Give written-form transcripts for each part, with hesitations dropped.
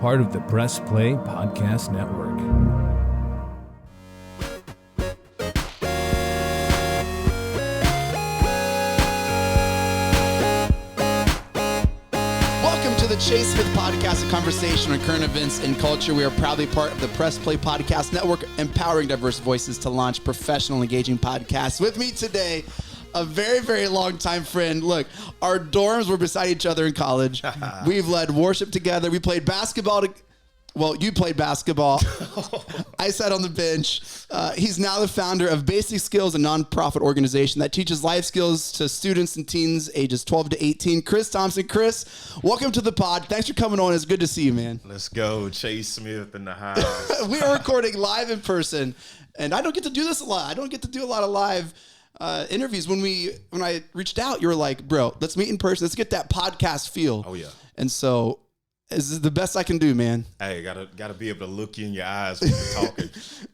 part of the Press Play Podcast Network. Welcome to the Chase Smith Podcast, a conversation on current events and culture. We are proudly part of the Press Play Podcast Network, empowering diverse voices to launch professional, engaging podcasts. With me today, a very, very long time friend. Look, our dorms were beside each other in college. We've led worship together. We played basketball. Well, you played basketball. I sat on the bench. He's now the founder of Basic Skills, a nonprofit organization that teaches life skills to students and teens ages 12 to 18. Chris Thompson. Chris, welcome to the pod. Thanks for coming on. It's good to see you, man. Let's go. Chase Smith in the house. We are recording live in person, and I don't get to do this a lot. I don't get to do a lot of live interviews. When I reached out, you were like, bro, let's meet in person. Let's get that podcast feel. Oh, yeah. And so this is the best I can do, man. Hey, gotta be able to look you in your eyes when you're talking.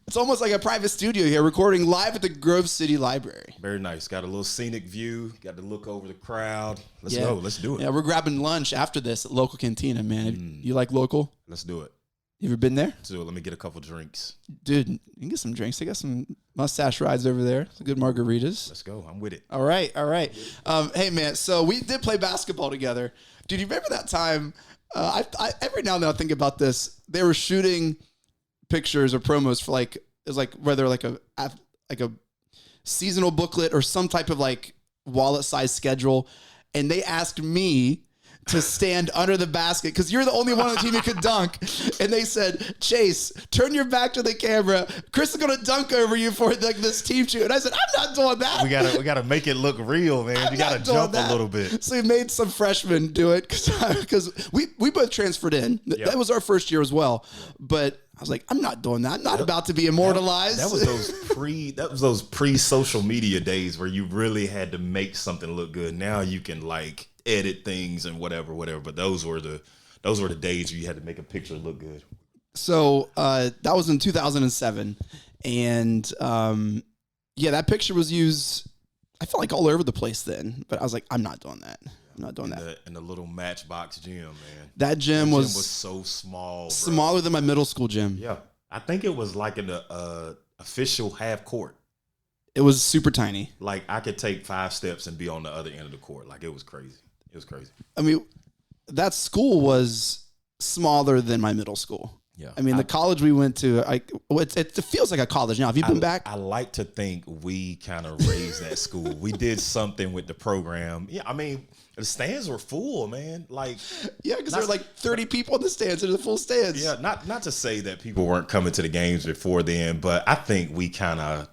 It's almost like a private studio here, recording live at the Grove City Library. Very nice. Got a little scenic view. Got to look over the crowd. Let's go. Let's do it. Yeah, we're grabbing lunch after this at local cantina, man. You like local? Let's do it. You ever been there? Let's do it. Let me get a couple drinks. Dude, you can get some drinks. They got some mustache rides over there. Some good margaritas. Let's go. I'm with it. All right. Hey, man, so we did play basketball together. Dude, you remember that time? I every now and then I think about this. They were shooting pictures or promos for it was like whether like a seasonal booklet or some type of like wallet size schedule, and they asked me to stand under the basket because you're the only one on the team who could dunk. And they said, Chase, turn your back to the camera. Chris is gonna dunk over you for this team shoot. And I said, I'm not doing that. We gotta make it look real, man. You gotta jump a little bit. So we made some freshmen do it because we both transferred in. Yep. That was our first year as well. But I was like, I'm not doing that. I'm not about to be immortalized. That was those pre-social media days where you really had to make something look good. Now you can edit things and whatever. But those were the days where you had to make a picture look good. So that was in 2007, and that picture was used. I felt like all over the place then, but I was like, I'm not doing that. I'm not doing that. In the little Matchbox gym, man. That gym was so small, bro. Smaller than my middle school gym. Yeah, I think it was like in the official half court. It was super tiny. Like I could take 5 steps and be on the other end of the court. Like it was crazy. It was crazy. I mean, that school was smaller than my middle school. Yeah. I mean, the college we went to, it feels like a college now. Have you been back? I like to think we kind of raised that school. We did something with the program. Yeah, I mean, the stands were full, man. Because there were 30 people in the stands. There's the full stands. Yeah, not to say that people weren't coming to the games before then, but I think we kind of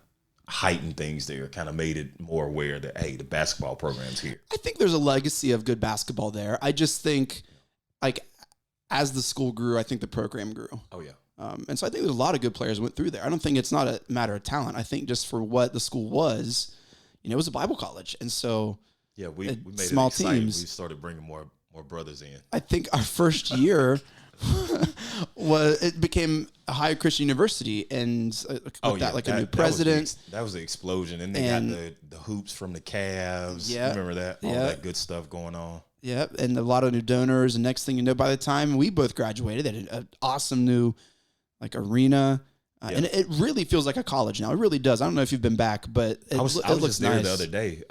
heightened things there, kind of made it more aware that, hey, the basketball program's here. I think there's a legacy of good basketball there. I just think, as the school grew, I think the program grew. Oh, yeah. And so I think there's a lot of good players went through there. I don't think it's not a matter of talent. I think just for what the school was, it was a Bible college. And so yeah, we made small it exciting. teams. We started bringing more brothers in. I think our first year it became a higher Christian university, and a new president. That was the explosion, and they got the hoops from the Cavs. Yeah, remember that? All that good stuff going on. Yeah, and a lot of new donors. And next thing you know, by the time we both graduated, they had an awesome new arena. And it really feels like a college now. It really does. I don't know if you've been back, but it looks just there nice. The other day,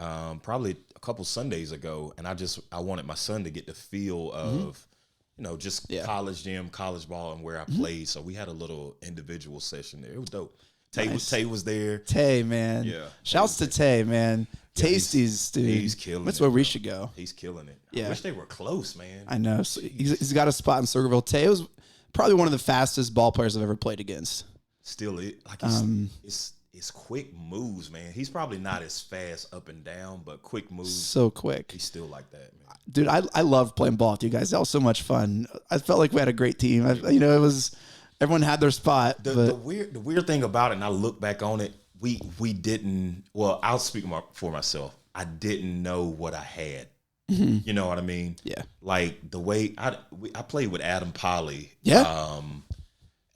probably a couple Sundays ago, and I wanted my son to get the feel of just college gym, college ball, and where I played. So we had a little individual session there. It was dope. Tay was there. Tay, man. Yeah. Shouts to Tay, man. Yeah, Tasty's, dude. He's killing That's it. where we should go. He's killing it. Yeah. I wish they were close, man. I know. So he's got a spot in Circleville. Tay was probably one of the fastest ball players I've ever played against. Still, it's quick moves, man. He's probably not as fast up and down, but quick moves. So quick. He's still like that, man. Dude, I love playing ball with you guys. That was so much fun. I felt like we had a great team. It was everyone had their spot. The weird thing about it, and I look back on it, we didn't. Well, I'll speak for myself. I didn't know what I had. Mm-hmm. You know what I mean? Yeah. Like the way I played with Adam Polly. Yeah.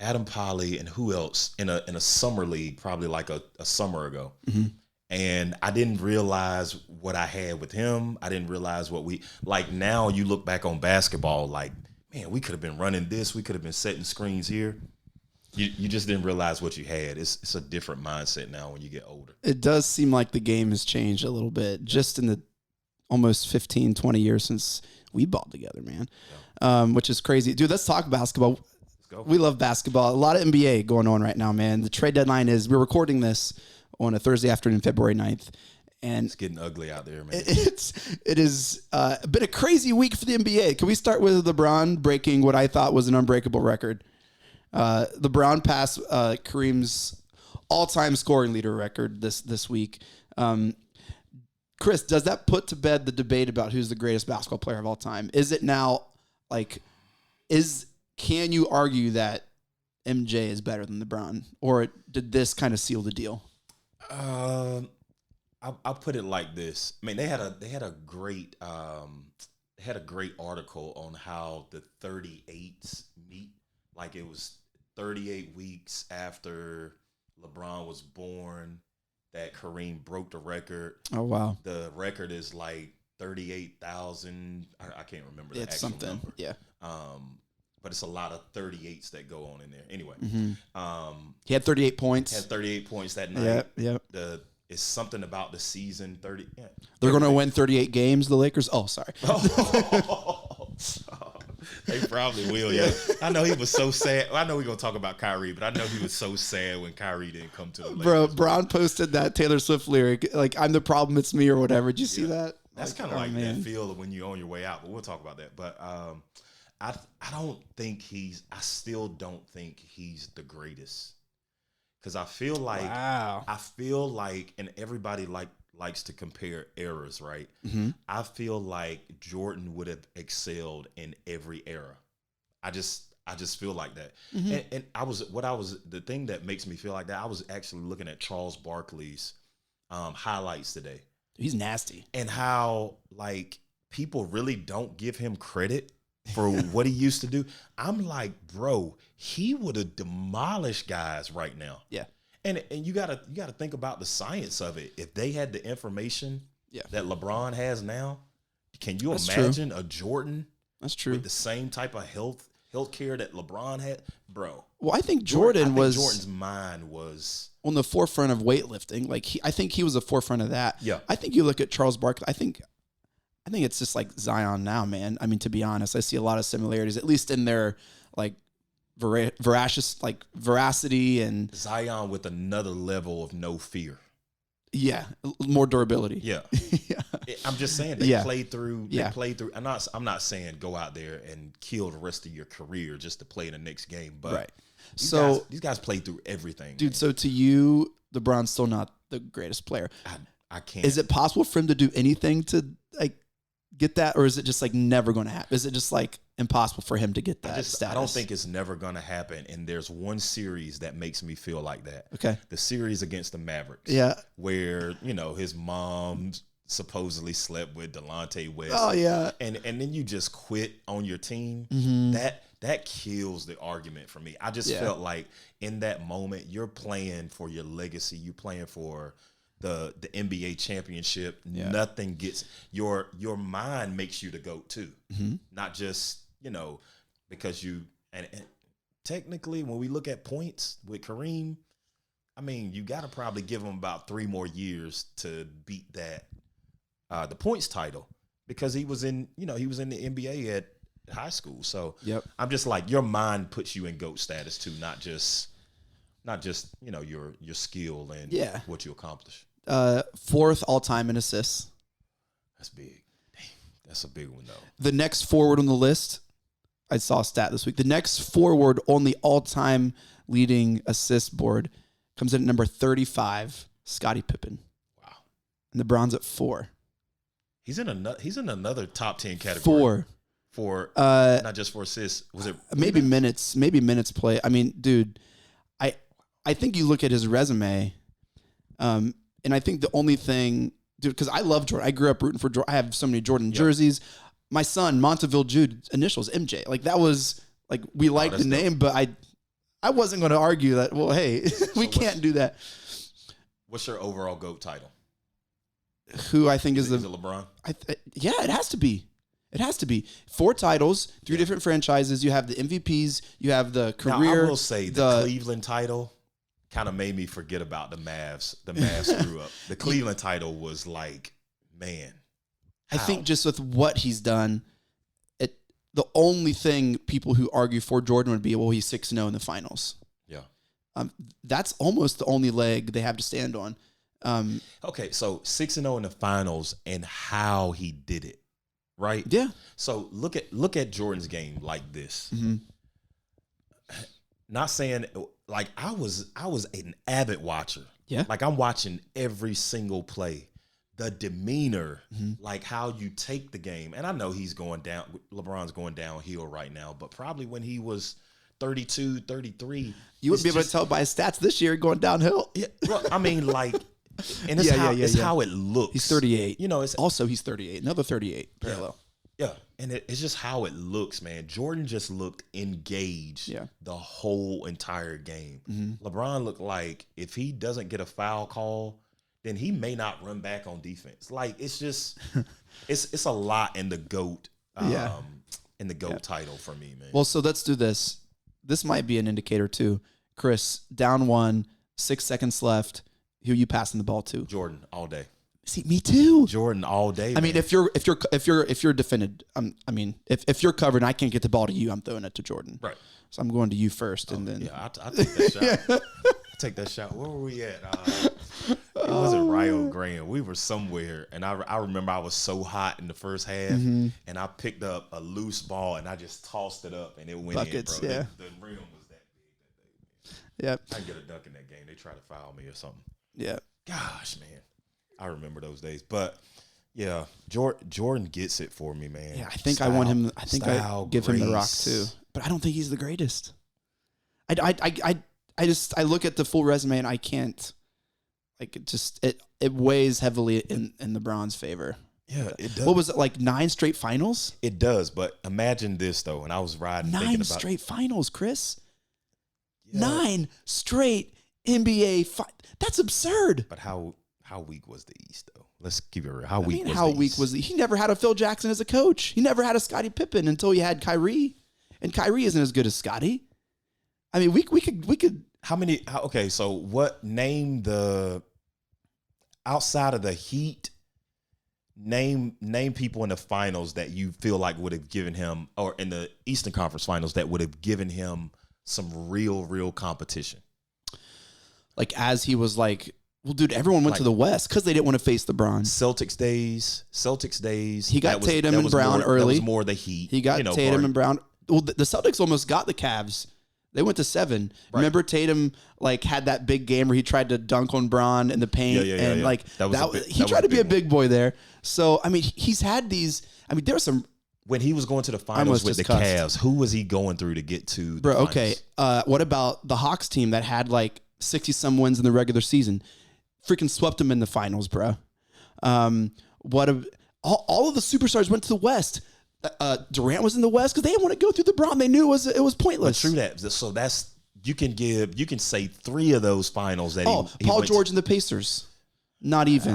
Adam Polly and who else in a summer league, probably like a summer ago. Mm-hmm. And I didn't realize what I had with him. I didn't realize what now you look back on basketball, like man, we could have been running this. We could have been setting screens here. You just didn't realize what you had. It's a different mindset now when you get older. It does seem like the game has changed a little bit just in the almost 15, 20 years since we balled together, man, which is crazy. Dude, let's talk basketball. Let's go. We love basketball. A lot of NBA going on right now, man. The trade deadline we're recording this on a Thursday afternoon, February 9th. And it's getting ugly out there, man. It is been a crazy week for the NBA. Can we start with LeBron breaking what I thought was an unbreakable record? LeBron passed Kareem's all-time scoring leader record this week. Chris, does that put to bed the debate about who's the greatest basketball player of all time? Is it now can you argue that MJ is better than LeBron, or did this kind of seal the deal? I'll put it like this. I mean, they had a great article on how the 38s meet. Like it was 38 weeks after LeBron was born that Kareem broke the record. Oh wow! The record is like 38,000. I can't remember the actual something. Number. Yeah. But it's a lot of 38s that go on in there. Anyway, he had 38 points. Had 38 points that night. Yeah. It's something about the season 30. Yeah. They're going to win 38 games, the Lakers. Oh, sorry. They probably will, yeah. I know he was so sad. I know we're going to talk about Kyrie, but I know he was so sad when Kyrie didn't come to the Lakers. Bro, Brown posted that Taylor Swift lyric, like, I'm the problem, it's me, or whatever. Did you see that? That's kind of like that feel of when you're on your way out, but we'll talk about that. But I still don't think he's the greatest. Because I feel like, and everybody likes to compare eras, right? Mm-hmm. I feel like Jordan would have excelled in every era. I just feel like that. Mm-hmm. And the thing that makes me feel like that, I was actually looking at Charles Barkley's highlights today. He's nasty. And how like people really don't give him credit for what he used to do. I'm like, bro, he would have demolished guys right now. Yeah. And you gotta think about the science of it. If they had the information that LeBron has now, can you imagine a Jordan? That's true. With the same type of health care that LeBron had, bro. Well, I think Jordan's mind was on the forefront of weightlifting. Like I think he was the forefront of that. Yeah. I think you look at Charles Barkley. I think it's just like Zion now, man. I mean, to be honest, I see a lot of similarities, at least in their like veracity and Zion with another level of no fear. Yeah, more durability. Yeah. Yeah. I'm just saying they played through. Yeah. I'm not saying go out there and kill the rest of your career just to play in the next game. But right. These guys played through everything, dude. Man. So to you, LeBron's still not the greatest player. I can't. Is it possible for him to do anything to like get that, or is it just like never going to happen? Is it just like impossible for him to get that status? I don't think it's never going to happen. And there's one series that makes me feel like that. Okay. The series against the Mavericks. Yeah. Where, his mom supposedly slept with Delonte West. Oh, yeah. And then you just quit on your team. Mm-hmm. That kills the argument for me. I just felt like in that moment, you're playing for your legacy. You're playing for the NBA championship. Yeah. Nothing gets your mind makes you the GOAT too. Mm-hmm. Not just, because you and technically when we look at points with Kareem, I mean, you got to probably give him about 3 more years to beat that the points title, because he was in the NBA at high school. So I'm just like, your mind puts you in GOAT status too, not just your skill and what you accomplish. 4th all time in assists. That's big. Damn, that's a big one though. The next forward on the list, I saw a stat this week. The next forward on the all time leading assist board comes in at number 35, Scottie Pippen. Wow. And LeBron's at 4. He's in another top 10 category. 4. For not just for assists. Was it maybe minutes play? I mean, dude, I think you look at his resume, and I think the only thing, dude, because I love Jordan. I grew up rooting for Jordan. I have so many Jordan jerseys. My son, Monteville Jude, initials MJ. Like that was like we liked the name, but I wasn't going to argue that. Well, hey, we can't do that. What's your overall GOAT title? Who I think is it LeBron? yeah, it has to be. It has to be 4 titles, 3 different franchises. You have the MVPs. You have the career. Now, I will say the Cleveland title kind of made me forget about the Mavs. The Mavs screw up. The Cleveland title was like, man. I think just with what he's done, the only thing people who argue for Jordan would be, well, he's 6-0 in the finals. Yeah. That's almost the only leg they have to stand on. Okay, so 6-0 in the finals and how he did it, right? Yeah. So look at Jordan's game like this. Mm-hmm. Not saying like I was an avid watcher. Yeah. Like I'm watching every single play. The demeanor, like how you take the game. And I know he's going down. LeBron's going downhill right now, but probably when he was 32, 33. You wouldn't be able to tell by his stats this year going downhill. Yeah. Well, I mean, like, and it's how it looks. He's 38. You know, he's 38. Another 38 parallel. Yeah. And it's just how it looks, man. Jordan just looked engaged the whole entire game. Mm-hmm. LeBron looked like if he doesn't get a foul call, then he may not run back on defense. Like it's just, it's a lot in the GOAT, title for me, man. Well, so let's do this. This might be an indicator too. Chris, down 1, 6 seconds left. Who you passing the ball to? Jordan all day. See, me too. Jordan all day. I mean, if you're defended, if you're covered and I can't get the ball to you, I'm throwing it to Jordan. Right. So I'm going to you first, and then I take that shot. Take that shot. Where were we at? It wasn't Rio Graham. We were somewhere, and I remember I was so hot in the first half, and I picked up a loose ball, and I just tossed it up, and it went Buckets, in, bro. Yeah. The rim was that big that day, man. Yep. I get a dunk in that game. They try to foul me or something. Yeah. Gosh, man. I remember those days. But, yeah, Jordan gets it for me, man. Yeah, I think I want him. I think I give him the rock, too. But I don't think he's the greatest. I look at the full resume and I can't, like, it weighs heavily in LeBron's favor. Yeah, it does. What was it, like 9 straight finals? It does, but imagine this though. And I was riding 9 straight finals, Chris. Yeah. 9 straight NBA. That's absurd. But how weak was the East though? Let's keep it real. How weak was he? He never had a Phil Jackson as a coach. He never had a Scottie Pippen until he had Kyrie, and Kyrie isn't as good as Scottie. I mean, we could. How many? Okay, so what? Name the outside of the Heat. Name people in the finals that you feel like would have given him, or in the Eastern Conference Finals that would have given him some real competition. Like as he was like, well, dude, everyone went to the West because they didn't want to face LeBron. Celtics days. He got Tatum and Brown early. That was more the Heat. He got Tatum and Brown. Well, the Celtics almost got the Cavs. They went to 7. Right. Remember Tatum like had that big game where he tried to dunk on Bron in the paint, like he tried to be a big boy there. So I mean, he's had these. I mean, there were some. When he was going to the finals with the Cavs, who was he going through to get to the finals? Okay. What about the Hawks team that had like 60-some wins in the regular season? Freaking swept them in the finals, bro. All of the superstars went to the West. Durant was in the West because they didn't want to go through the Bron. They knew it was pointless. But true that. So that's you can say 3 of those finals that Paul George and the Pacers. Not even,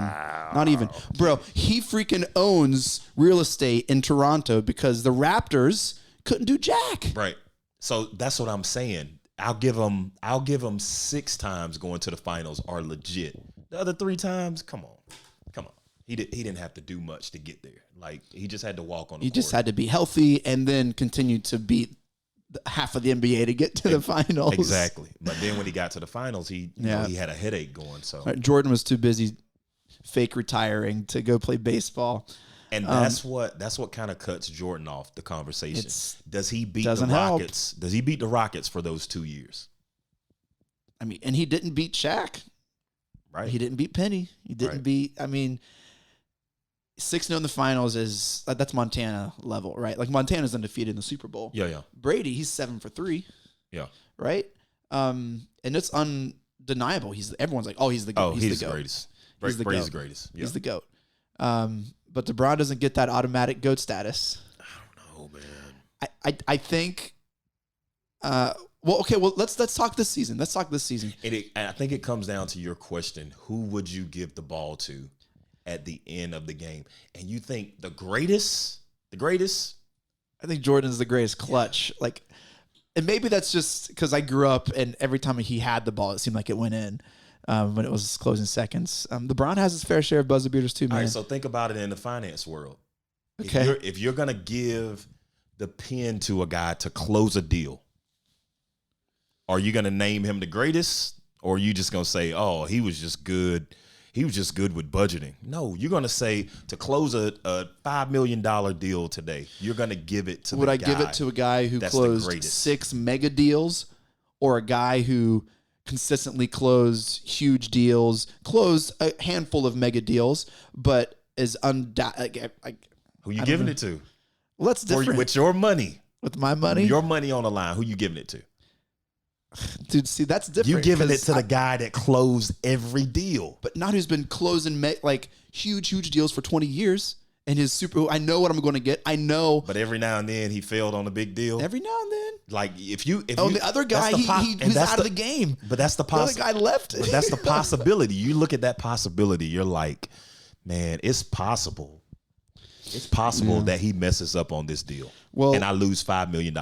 bro. He freaking owns real estate in Toronto because the Raptors couldn't do jack. Right. So that's what I'm saying. I'll give him 6 times going to the finals are legit. The other 3 times, come on. He didn't have to do much to get there. Like he just had to walk on the court. Just had to be healthy and then continue to beat half of the NBA to get to the finals. Exactly. But then when he got to the finals, he had a headache going. So Jordan was too busy fake retiring to go play baseball. And that's what kind of cuts Jordan off the conversation. Does he beat the Rockets? Does he beat the Rockets for those 2 years? I mean, and he didn't beat Shaq. Right. He didn't beat Penny. He didn't beat. I mean, 6-0 in the finals that's Montana level, right? Like Montana's undefeated in the Super Bowl. Yeah. Brady, he's 7 for 3. Yeah. Right. And it's undeniable. Everyone's like, oh, he's the GOAT. He's the greatest. Brady's the greatest. Yeah. He's the GOAT. But LeBron doesn't get that automatic GOAT status. I don't know, man. I think. Let's talk this season. And I think it comes down to your question: who would you give the ball to at the end of the game? And you think the greatest The greatest? I think Jordan's the greatest clutch. Yeah. Like, and maybe that's just because I grew up and every time he had the ball, it seemed like it went in when it was closing seconds. LeBron has his fair share of buzzer beaters too, man. All right, so think about it in the finance world. Okay. If you're going to give the pen to a guy to close a deal, are you going to name him the greatest? Or are you just going to say, oh, he was just good. He was just good with budgeting. No, you're going to say to close a $5 million deal today, you're going to give it to Would I give it to a guy who closed 6 mega deals or a guy who consistently closed huge deals, closed a handful of mega deals, but is who you giving it to? Well, that's different. With your money. With my money? Your money on the line. Who you giving it to? Dude, see, that's different. You giving it to the guy that closed every deal. But not who's been closing like huge deals for 20 years. And his I know what I'm going to get. I know. But every now and then he failed on a big deal. Every now and then. Like the other guy, he's out of the game. But that's the possibility. The other guy left. But that's the possibility. You look at that possibility. You're like, man, it's possible. It's possible that he messes up on this deal. Well, and I lose $5 million.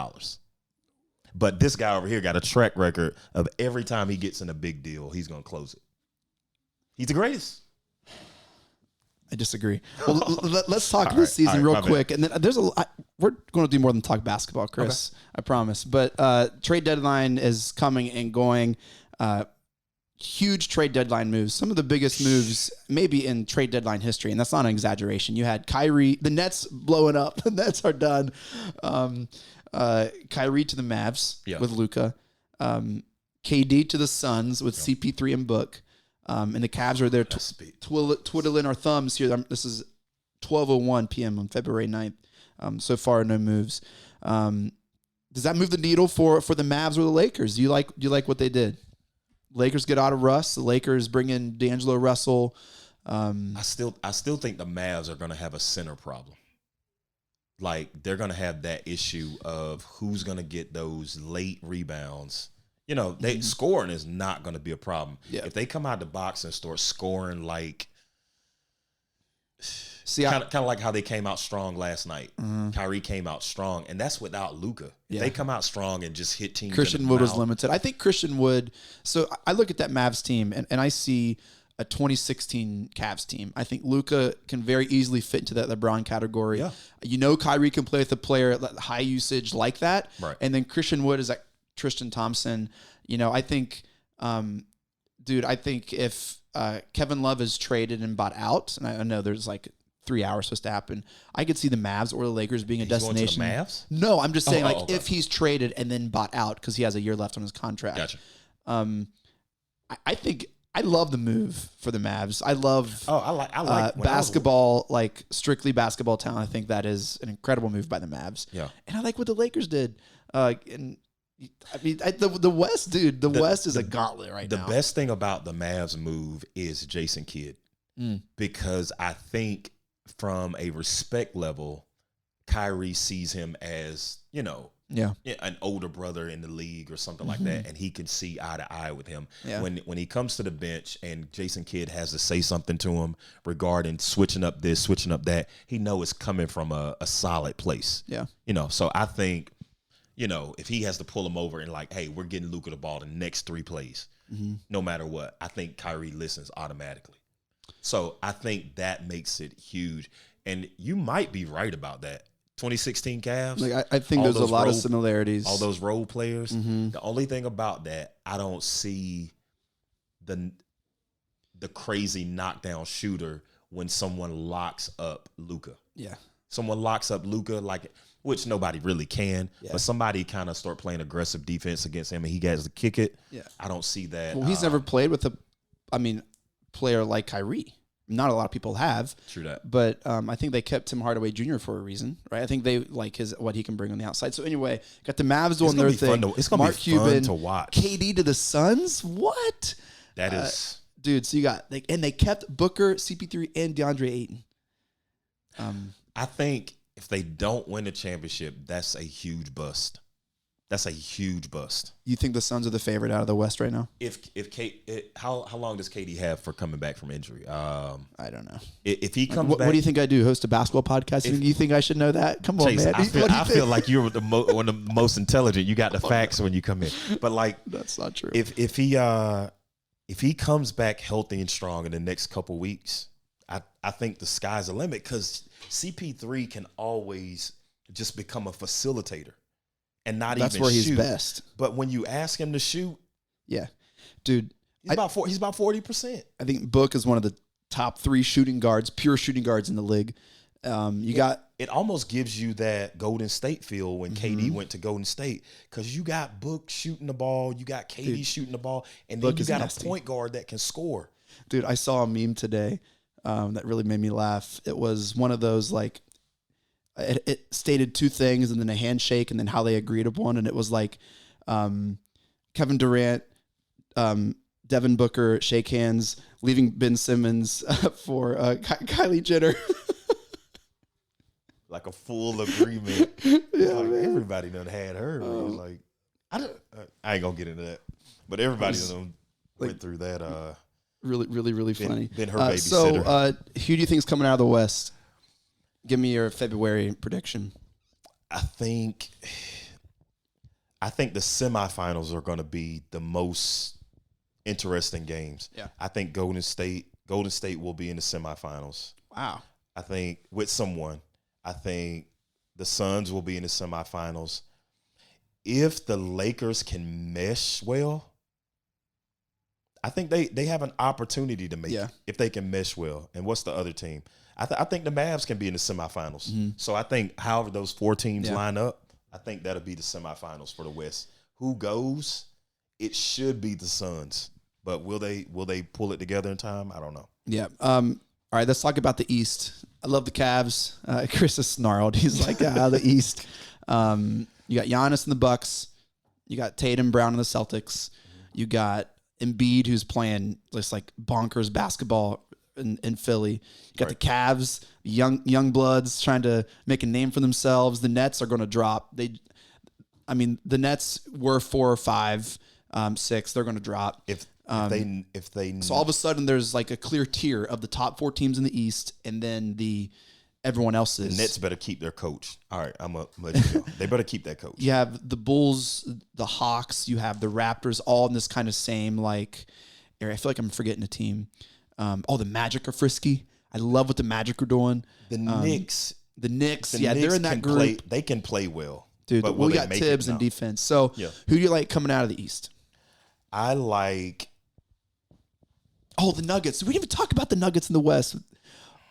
But this guy over here got a track record of every time he gets in a big deal, he's going to close it. He's the greatest. I disagree. Well, let's talk this season real quick. And then we're going to do more than talk basketball, Chris. Okay. I promise. But trade deadline is coming and going. Huge trade deadline moves. Some of the biggest moves maybe in trade deadline history. And that's not an exaggeration. You had Kyrie, the Nets blowing up. The Nets are done. Kyrie to the Mavs with Luka. KD to the Suns with CP3 and Book. And the Cavs are there twiddling our thumbs here. This is 12:01 p.m. on February 9th. So far, no moves. Does that move the needle for the Mavs or the Lakers? Do you like what they did? Lakers get out of Russ. The Lakers bring in D'Angelo Russell. I still think the Mavs are going to have a center problem. Like, they're going to have that issue of who's going to get those late rebounds. You know, scoring is not going to be a problem. Yeah. If they come out the box and start scoring like, kind of like how they came out strong last night. Mm-hmm. Kyrie came out strong, and that's without Luka. If they come out strong and just hit teams. Christian Wood was limited. I think Christian Wood. So I look at that Mavs team, and I see a 2016 Cavs team. I think Luka can very easily fit into that LeBron category. Yeah. You know, Kyrie can play with a player at high usage like that. Right. And then Christian Wood is like Tristan Thompson. You know, I think, I think if Kevin Love is traded and bought out, and I know there's like 3 hours supposed to happen, I could see the Mavs or the Lakers being a destination. Going to the Mavs? No, I'm just saying, if he's traded and then bought out because he has a year left on his contract. Gotcha. I think I love the move for the Mavs. I love I like basketball, like strictly basketball talent. I think that is an incredible move by the Mavs. Yeah. And I like what the Lakers did. And I mean, the West, dude, the West is a gauntlet right now. The best thing about the Mavs move is Jason Kidd. Because I think from a respect level, Kyrie sees him as, you know, an older brother in the league or something like that, and he can see eye to eye with him. Yeah. When he comes to the bench and Jason Kidd has to say something to him regarding switching up this, switching up that, he know it's coming from a solid place. Yeah. You know, so I think, you know, if he has to pull him over and like, hey, we're getting Luka the ball the next 3 plays, no matter what, I think Kyrie listens automatically. So I think that makes it huge. And you might be right about that. 2016 Cavs. Like I think there's a lot of similarities. All those role players. The only thing about that, I don't see the crazy knockdown shooter when someone locks up Luka. Yeah. Someone locks up Luka, like, which nobody really can, but somebody kind of start playing aggressive defense against him and he has to kick it. Yeah. I don't see that. Well, he's never played with player like Kyrie. Not a lot of people have. True that. But I think they kept Tim Hardaway Jr. for a reason, right? I think they like what he can bring on the outside. So anyway, got the Mavs doing their thing. It's going to be fun to watch. KD to the Suns? What? That is. Dude, so you got, and they kept Booker, CP3, and DeAndre Ayton. I think if they don't win the championship, that's a huge bust. That's a huge bust. You think the Suns are the favorite out of the West right now? How long does KD have for coming back from injury? I don't know. If he comes back, what do you think I do? Host a basketball podcast? You think I should know that? Come on, Chase, man. I feel like you're one of the most intelligent. You got the facts when you come in, but like that's not true. If he comes back healthy and strong in the next couple weeks, I think the sky's the limit because CP3 can always just become a facilitator. And that's where he's shoot. best. But when you ask him to shoot, yeah, dude, he's about 40%. I think Book is one of the top 3 pure shooting guards in the league. It almost gives you that Golden State feel when KD went to Golden State because you got Book shooting the ball, you got KD shooting the ball, and then you got a point guard that can score. Dude, I saw a meme today that really made me laugh. It was one of those like. It stated 2 things and then a handshake and then how they agreed upon. And it was like Kevin Durant, Devin Booker shake hands, leaving Ben Simmons for Kylie Jenner. Like a full agreement. Yeah, like everybody done had her. Like I ain't gonna get into that, but everybody done went through that. Really funny. Been her babysitter. So who do you think is coming out of the West? Give me your February prediction. I think the semifinals are going to be the most interesting games. Yeah. I think Golden State will be in the semifinals. Wow. I think with someone. I think the Suns will be in the semifinals. If the Lakers can mesh well, I think they have an opportunity to make it if they can mesh well. And what's the other team? I think the Mavs can be in the semifinals. Mm-hmm. So I think however those 4 teams line up, I think that'll be the semifinals for the West. Who goes? It should be the Suns. But will they pull it together in time? I don't know. Yeah. All right, let's talk about the East. I love the Cavs. Chris is snarled. He's like, the East. You got Giannis and the Bucks. You got Tatum, Brown, and the Celtics. You got Embiid, who's playing just like bonkers basketball in Philly. You got the Cavs, young bloods trying to make a name for themselves. The Nets are going to drop. The Nets were 4 or 5, 6. They're going to drop. If they so all of a sudden there's like a clear tier of the top 4 teams in the East, and then everyone else's. The Nets better keep their coach. All right, I'm a let you go. They better keep that coach. You have the Bulls, the Hawks. You have the Raptors, all in this kind of same like area. I feel like I'm forgetting a team. The Magic are frisky. I love what the Magic are doing. The Knicks. The Knicks, they're in that group. They can play well. Dude, but we got Tibbs in defense. So who do you like coming out of the East? I like... the Nuggets. We didn't even talk about the Nuggets in the West.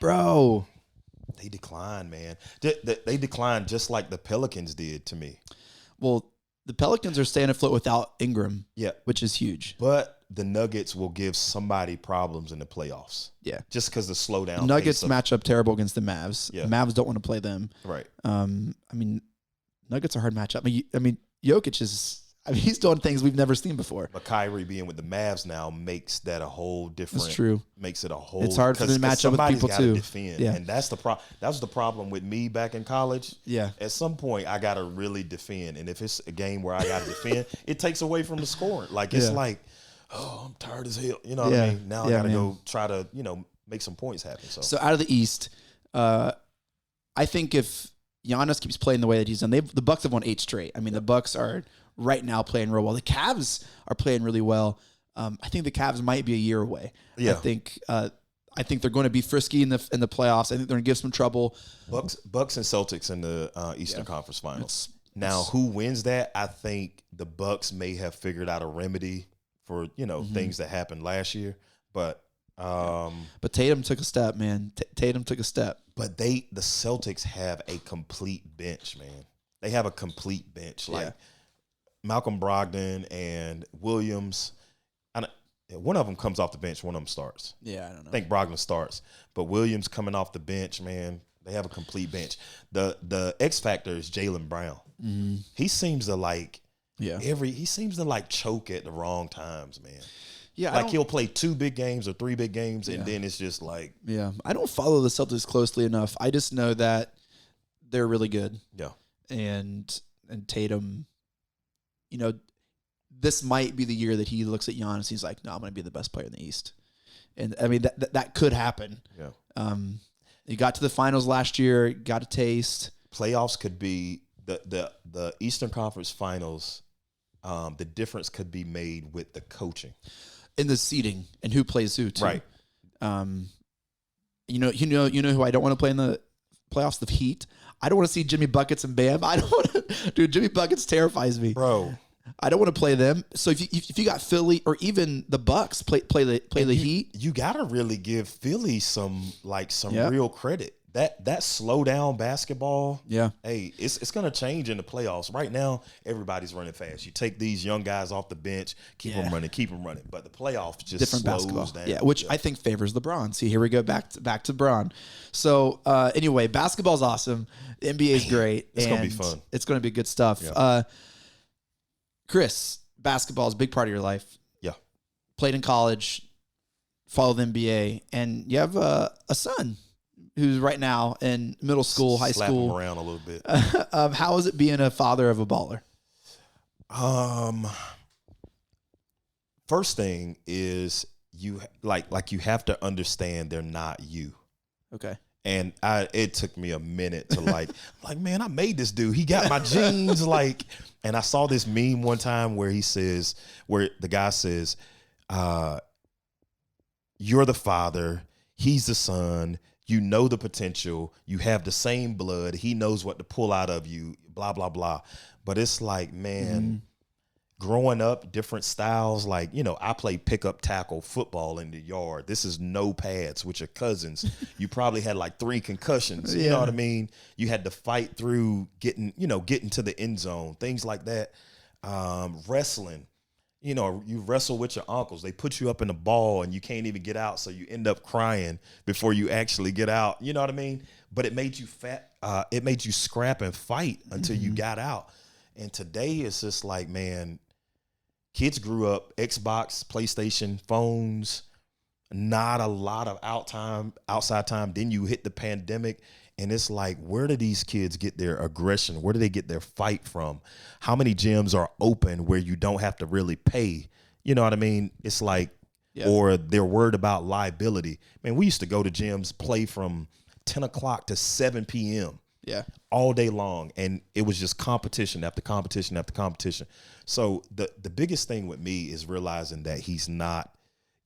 Bro. They declined, man. They declined just like the Pelicans did to me. Well, the Pelicans are staying afloat without Ingram, which is huge. But the Nuggets will give somebody problems in the playoffs. Yeah. Just because the slowdown. The Nuggets match up terrible against the Mavs. Yeah. The Mavs don't want to play them. Right. Nuggets are a hard matchup. Jokic is... he's doing things we've never seen before. But Kyrie being with the Mavs now makes that a whole different. That's true. Makes it a whole. It's hard for them to match up with people too. Defend. Yeah, and that's the problem. That was the problem with me back in college. Yeah. At some point, I got to really defend, and if it's a game where I got to defend, it takes away from the scoring. Like it's like, I'm tired as hell. You know what I mean? Now I got to go try to make some points happen. So out of the East, I think if Giannis keeps playing the way that he's done, the Bucks have won 8 straight. The Bucks are right now playing real well. The Cavs are playing really well. I think the Cavs might be a year away. Yeah. I think they're going to be frisky in the playoffs. I think they're going to give some trouble. Bucks and Celtics in the Eastern Conference Finals. Now, who wins that? I think the Bucks may have figured out a remedy for things that happened last year, but Tatum took a step, man. Tatum took a step. But the Celtics have a complete bench, man. They have a complete bench. Like Malcolm Brogdon and Williams. One of them comes off the bench, one of them starts. Yeah, I don't know. I think Brogdon starts. But Williams coming off the bench, man, they have a complete bench. The X factor is Jaylen Brown. Mm-hmm. He seems to choke at the wrong times, man. Yeah, like he'll play 2 big games or 3 big games, and then it's just like... Yeah, I don't follow the Celtics closely enough. I just know that they're really good. Yeah. And Tatum this might be the year that he looks at Giannis. He's like, no, I'm going to be the best player in the East. And I mean, that could happen. Yeah. He got to the finals last year, got a taste. Playoffs could be the Eastern Conference Finals. The difference could be made with the coaching in the seeding and who plays who too. Right. You know who I don't want to play in the playoffs? The Heat. I don't want to see Jimmy Buckets and Bam. I don't want to, dude. Jimmy Buckets terrifies me, bro. I don't want to play them. So if you got Philly or even the Bucks play the Heat, you gotta really give Philly some Yeah. real credit. That slow down basketball, Yeah. Hey, it's gonna change in the playoffs. Right now, everybody's running fast. You take these young guys off the bench, keep them running. But the playoffs just different slows basketball, down. yeah, which I think favors LeBron. See, here we go back to LeBron. So anyway, basketball's awesome. The NBA is great. It's gonna be fun. It's gonna be good stuff. Yeah. Chris, basketball is a big part of your life. Yeah, played in college, followed the NBA, and you have a son who's right now in middle school, high Slap school. him around a little bit. How is it being a father of a baller? First thing is you you have to understand they're not you. Okay. And it took me a minute to man, I made this dude. He got my genes. And I saw this meme one time where the guy says, you're the father, he's the son, you know the potential, you have the same blood, he knows what to pull out of you, blah, blah, blah. But it's like, man, growing up, different styles, I play pickup tackle football in the yard. This is no pads with your cousins. You probably had 3 concussions. You know what I mean? You had to fight through getting to the end zone, things like that. Wrestling, you wrestle with your uncles. They put you up in a ball and you can't even get out. So you end up crying before you actually get out. You know what I mean? But it made you fat. It made you scrap and fight until you got out. And today it's just man, kids grew up Xbox, PlayStation, phones, not a lot of outside time. Then you hit the pandemic, and it's where do these kids get their aggression? Where do they get their fight from? How many gyms are open where you don't have to really pay? You know what I mean? It's or they're worried about liability. Man, we used to go to gyms, play from 10 o'clock to 7 p.m. Yeah. all day long. And it was just competition after competition after competition. So the biggest thing with me is realizing that he's not,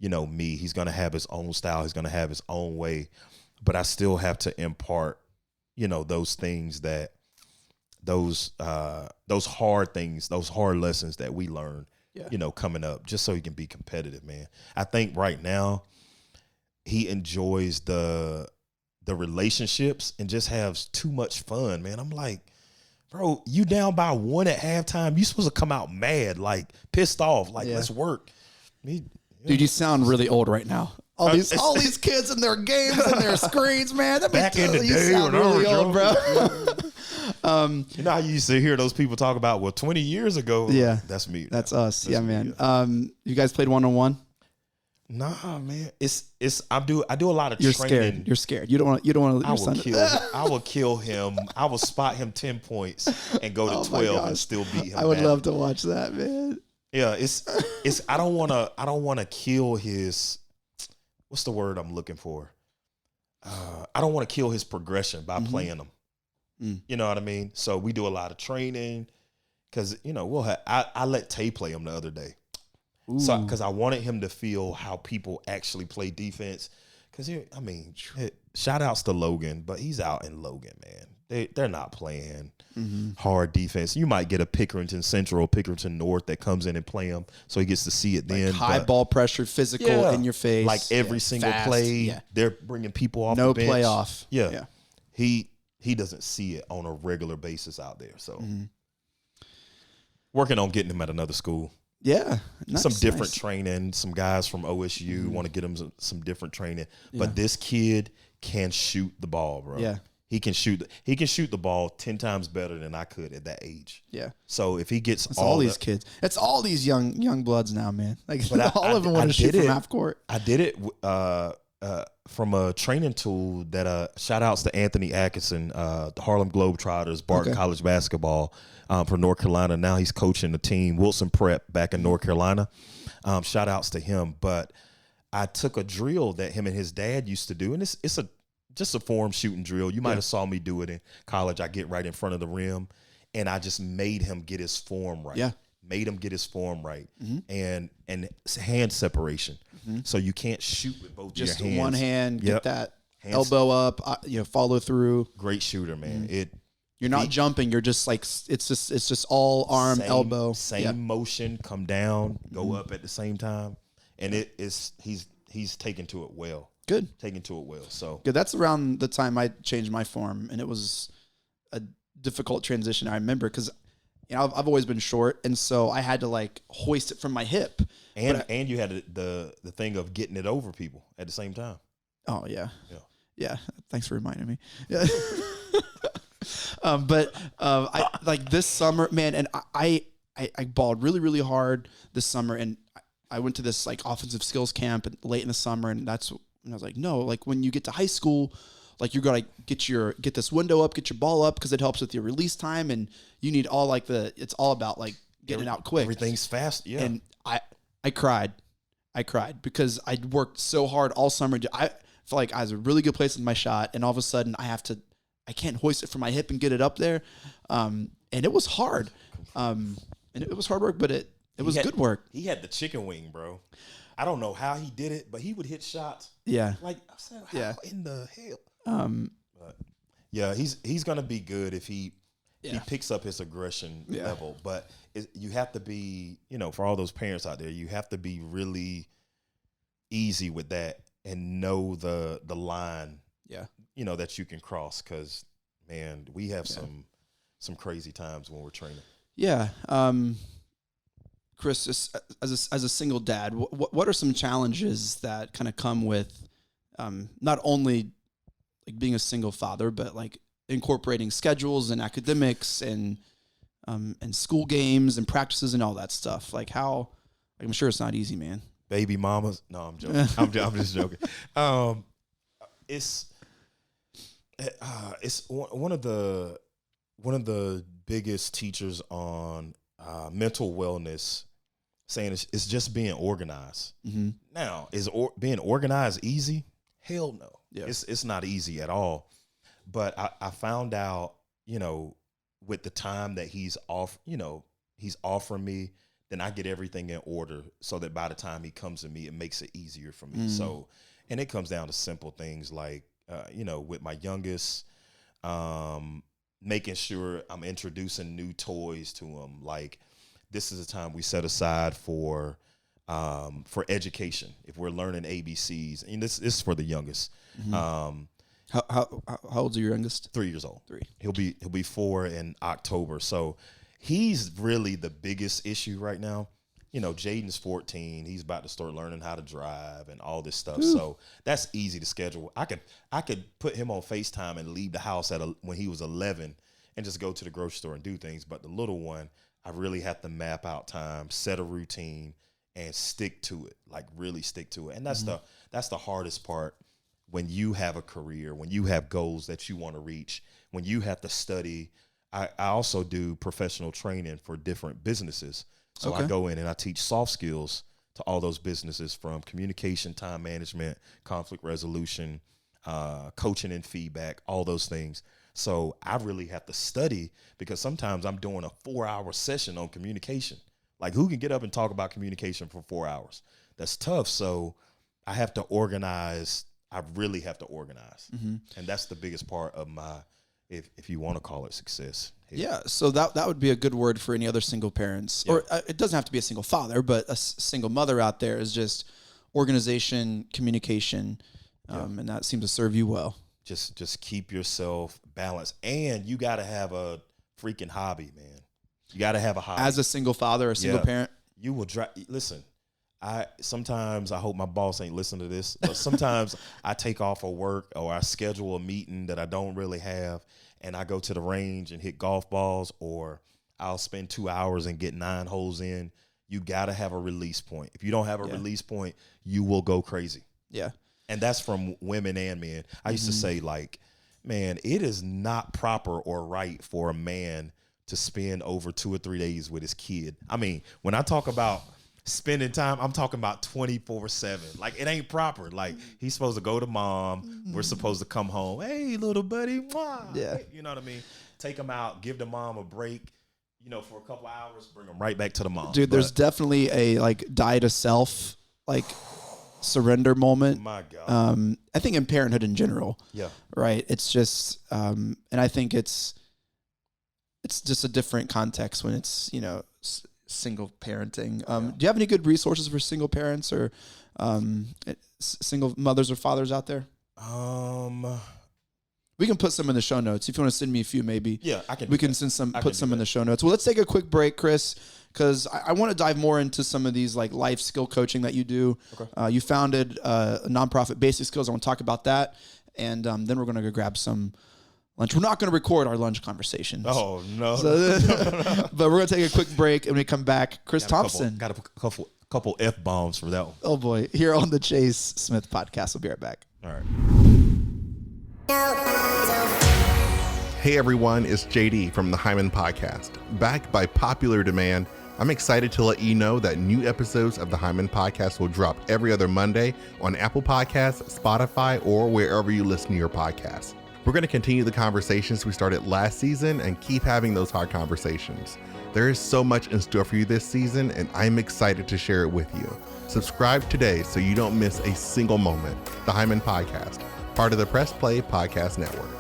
me. He's going to have his own style. He's going to have his own way. But I still have to impart, those things those hard things, those hard lessons that we learn, coming up, just so he can be competitive, man. I think right now he enjoys the relationships and just has too much fun, man. I'm like, bro, you down by 1 at halftime. You supposed to come out mad, pissed off, let's work. Dude, you sound really old right now. All these kids and their games and their screens, man. Back in the day, you sound really old, bro. You know how you used to hear those people talk about, 20 years ago? Yeah. That's me. That's us. That's me, me. You guys played one-on-one? Nah, man. I do a lot of You're training. Scared. You're scared. You don't want to I will kill him. I will spot him 10 points and go to 12 and still beat him. I would back. love to watch that, man. Yeah, it's I don't want to kill his, what's the word I'm looking for? I don't want to kill his progression by playing him. You know what I mean? So we do a lot of training because I let Tay play him the other day. Ooh. So because I wanted him to feel how people actually play defense. Because shout outs to Logan, but he's out in Logan, man. They're not playing hard defense. You might get a Pickerington Central, Pickerington North that comes in and play him, so he gets to see it then. High ball pressure, physical, in your face. Every single fast, play, they're bringing people off no the bench. playoff. Yeah. He doesn't see it on a regular basis out there. So working on getting him at another school. Yeah. Some different training. Some guys from OSU want to get him some different training. But this kid can shoot the ball, bro. Yeah. He can shoot the ball 10 times better than I could at that age. Yeah. So if he gets all these kids, it's all these young bloods now, man. All of them want to shoot from half court. I did it from a training tool that shout outs to Anthony Atkinson, the Harlem Globetrotters, Barton College basketball from North Carolina. Now he's coaching the team, Wilson Prep, back in North Carolina. Shout outs to him. But I took a drill that him and his dad used to do, and it's just a form shooting drill. You might have saw me do it in college. I get right in front of the rim, and I just made him get his form right. Yeah. Made him get his form right, and hand separation. So you can't shoot with both your hands. Just one hand, get that elbow up, follow through. Great shooter, man. You're not jumping. You're just like it's just all arm, elbow. Same motion. Come down, go up at the same time, and he's taken to it well. Good, taken to it well. So good. That's around the time I changed my form, and it was a difficult transition. I remember because. I've always been short, and so I had to like hoist it from my hip. And you had the thing of getting it over people at the same time. Oh yeah. Thanks for reminding me. Yeah. I like this summer, man, and I balled really, really hard this summer, and I went to this like offensive skills camp late in the summer, and I was like, no, like when you get to high school. Like you're gonna get this window up, get your ball up because it helps with your release time, and you need all like it's all about like getting it out quick. Everything's fast, yeah. And I cried because I worked so hard all summer. I felt like I was a really good place with my shot, and all of a sudden I can't hoist it from my hip and get it up there, and it was hard, and it was hard work, but it was good work. He had the chicken wing, bro. I don't know how he did it, but he would hit shots. Yeah, like I said, how in the hell? But yeah, he's gonna be good if he picks up his aggression level. But you have to be, for all those parents out there, you have to be really easy with that and know the line. Yeah, that you can cross because man, we have some crazy times when we're training. Yeah, Chris, as a single dad, what are some challenges that kind of come with not only like being a single father, but like incorporating schedules and academics and school games and practices and all that stuff. Like I'm sure it's not easy, man. Baby mamas. No, I'm joking. I'm just joking. It's one of the biggest teachers on mental wellness saying it's just being organized. Now, is being organized easy? Hell no. Yeah. It's not easy at all. But I found out, with the time that he's offering me, then I get everything in order so that by the time he comes to me, it makes it easier for me. So, and it comes down to simple things like, with my youngest, making sure I'm introducing new toys to him. Like this is a time we set aside for education. If we're learning ABCs, and this is for the youngest. How old's your youngest? 3 years old. 3. He'll be 4 in October. So he's really the biggest issue right now. Jaden's 14. He's about to start learning how to drive and all this stuff. Ooh. So that's easy to schedule. I could put him on FaceTime and leave the house when he was 11 and just go to the grocery store and do things. But the little one, I really have to map out time, set a routine, and stick to it. Like really stick to it. And that's the hardest part. When you have a career, when you have goals that you want to reach, when you have to study, I also do professional training for different businesses. So I go in and I teach soft skills to all those businesses, from communication, time management, conflict resolution, coaching and feedback, all those things. So I really have to study because sometimes I'm doing a 4-hour session on communication. Like who can get up and talk about communication for 4 hours? That's tough. So I have to organize. I really have to organize. And that's the biggest part of my, if you want to call it success. Yeah. So that would be a good word for any other single parents, or it doesn't have to be a single father, but a single mother out there is just organization, communication. And that seems to serve you well. Just keep yourself balanced, and you got to have a freaking hobby, man. You got to have a hobby. As a single father, a single parent. You will listen. Sometimes I hope my boss ain't listen to this, but sometimes I take off of work or I schedule a meeting that I don't really have, and I go to the range and hit golf balls, or I'll spend 2 hours and get 9 holes in. You got to have a release point. If you don't have a release point, you will go crazy. Yeah. And that's from women and men. I used to say, like, man, it is not proper or right for a man to spend over 2 or 3 days with his kid. I mean, when I talk about spending time, I'm talking about 24/7. Like, it ain't proper. Like, he's supposed to go to mom. We're supposed to come home. Hey, little buddy. Mwah. Yeah. You know what I mean? Take him out, give the mom a break, you know, for a couple hours, bring them right back to the mom. Dude, there's definitely a like die to self, like surrender moment. My God. I think in parenthood in general. Yeah. Right. It's just, and I think it's just a different context when it's, you know, single parenting. Do you have any good resources for single parents or single mothers or fathers out there? We can put some in the show notes. If you want to send me a few, maybe. Yeah, I can. We can send some, put some in the show notes. Well, let's take a quick break, Chris, because I want to dive more into some of these like life skill coaching that you do. Okay. You founded a nonprofit, Basic Skills. I want to talk about that, and then we're going to go grab some lunch. We're not going to record our lunch conversations. Oh no! But we're going to take a quick break, and when we come back, Christ Thompson. Got a couple F-bombs for that one. Oh boy! Here on the Chase Smith podcast. We'll be right back. All right. Hey everyone, it's JD from the Hyman Podcast. Backed by popular demand, I'm excited to let you know that new episodes of the Hyman Podcast will drop every other Monday on Apple Podcasts, Spotify, or wherever you listen to your podcasts. We're going to continue the conversations we started last season and keep having those hard conversations. There is so much in store for you this season, and I'm excited to share it with you. Subscribe today so you don't miss a single moment. The Hyman Podcast, part of the Press Play Podcast Network.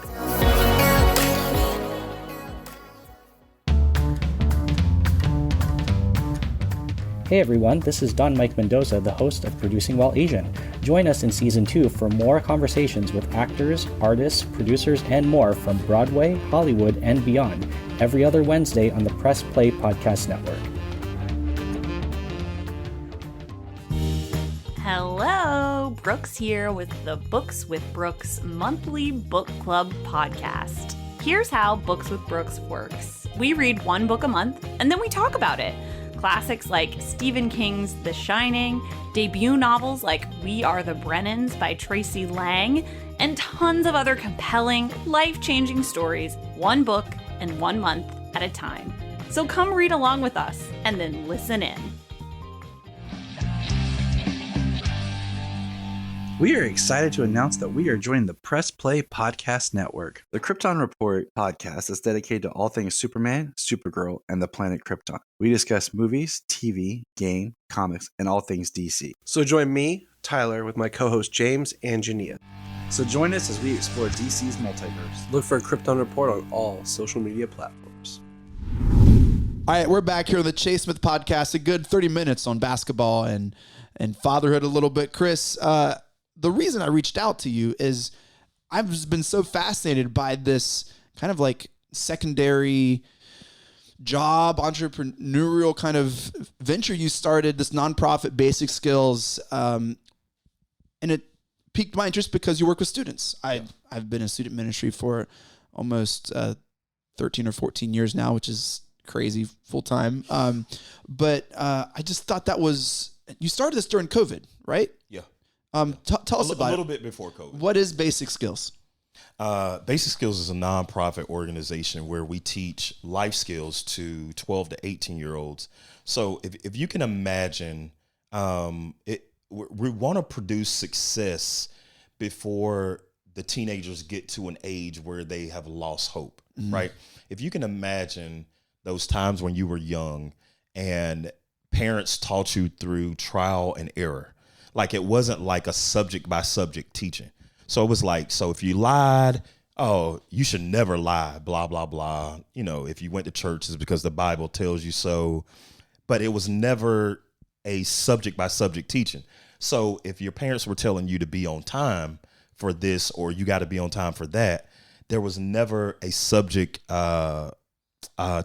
Hey everyone, this is Don Mike Mendoza, the host of Producing While Asian. Join us in Season 2 for more conversations with actors, artists, producers, and more from Broadway, Hollywood, and beyond, every other Wednesday on the Press Play Podcast Network. Hello, Brooks here with the Books with Brooks monthly book club podcast. Here's how Books with Brooks works. We read one book a month, and then we talk about it. Classics like Stephen King's The Shining, debut novels like We Are the Brennans by Tracy Lang, and tons of other compelling, life-changing stories, one book and 1 month at a time. So come read along with us, and then listen in. We are excited to announce that we are joining the Press Play Podcast Network. The Krypton Report podcast is dedicated to all things Superman, Supergirl, and the planet Krypton. We discuss movies, TV, game, comics, and all things DC. So join me, Tyler, with my co-host James and Jania. So join us as we explore DC's multiverse. Look for Krypton Report on all social media platforms. All right, we're back here on the Chase Smith podcast. A good 30 minutes on basketball and fatherhood a little bit. Chris, the reason I reached out to you is I've just been so fascinated by this kind of like secondary job, entrepreneurial kind of venture you started, this nonprofit, Basic Skills, and it piqued my interest because you work with students. I've been in student ministry for almost 13 or 14 years now, which is crazy full time. But I just thought you started this during COVID, right? Yeah. Tell us about it. A little bit before COVID. What is Basic Skills? Basic Skills is a nonprofit organization where we teach life skills to 12 to 18-year-olds. So if you can imagine, we want to produce success before the teenagers get to an age where they have lost hope, right? If you can imagine those times when you were young and parents taught you through trial and error. Like, it wasn't like a subject by subject teaching. So it was like, so if you lied, oh, you should never lie, blah, blah, blah. You know, if you went to church, it's because the Bible tells you so. But it was never a subject by subject teaching. So if your parents were telling you to be on time for this, or you got to be on time for that, there was never a subject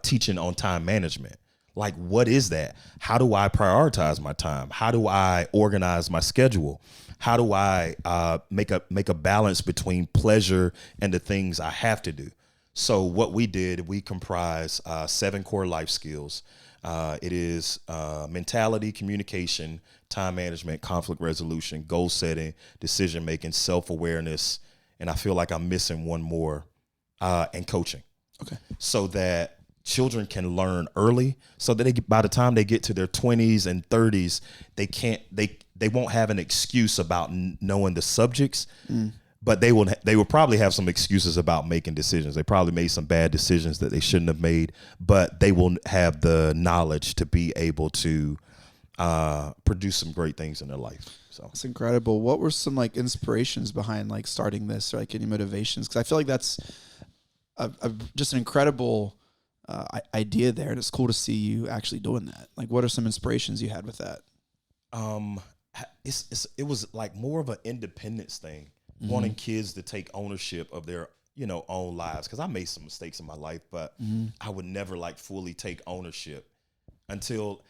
teaching on time management. Like, what is that? How do I prioritize my time? How do I organize my schedule? How do I make a balance between pleasure and the things I have to do? So what we did, we comprise 7 core life skills. It is mentality, communication, time management, conflict resolution, goal setting, decision making, self-awareness, and I feel like I'm missing one more, and coaching. Okay. So that children can learn early, so that by the time they get to their 20s and 30s, they won't have an excuse about knowing the subjects, but they will probably have some excuses about making decisions. They probably made some bad decisions that they shouldn't have made, but they will have the knowledge to be able to produce some great things in their life. So that's incredible. What were some like inspirations behind like starting this, or like any motivations? Because I feel like that's just an incredible idea there, and it's cool to see you actually doing that. Like, what are some inspirations you had with that? It was like more of an independence thing, wanting kids to take ownership of their own lives, because I made some mistakes in my life, but I would never like fully take ownership until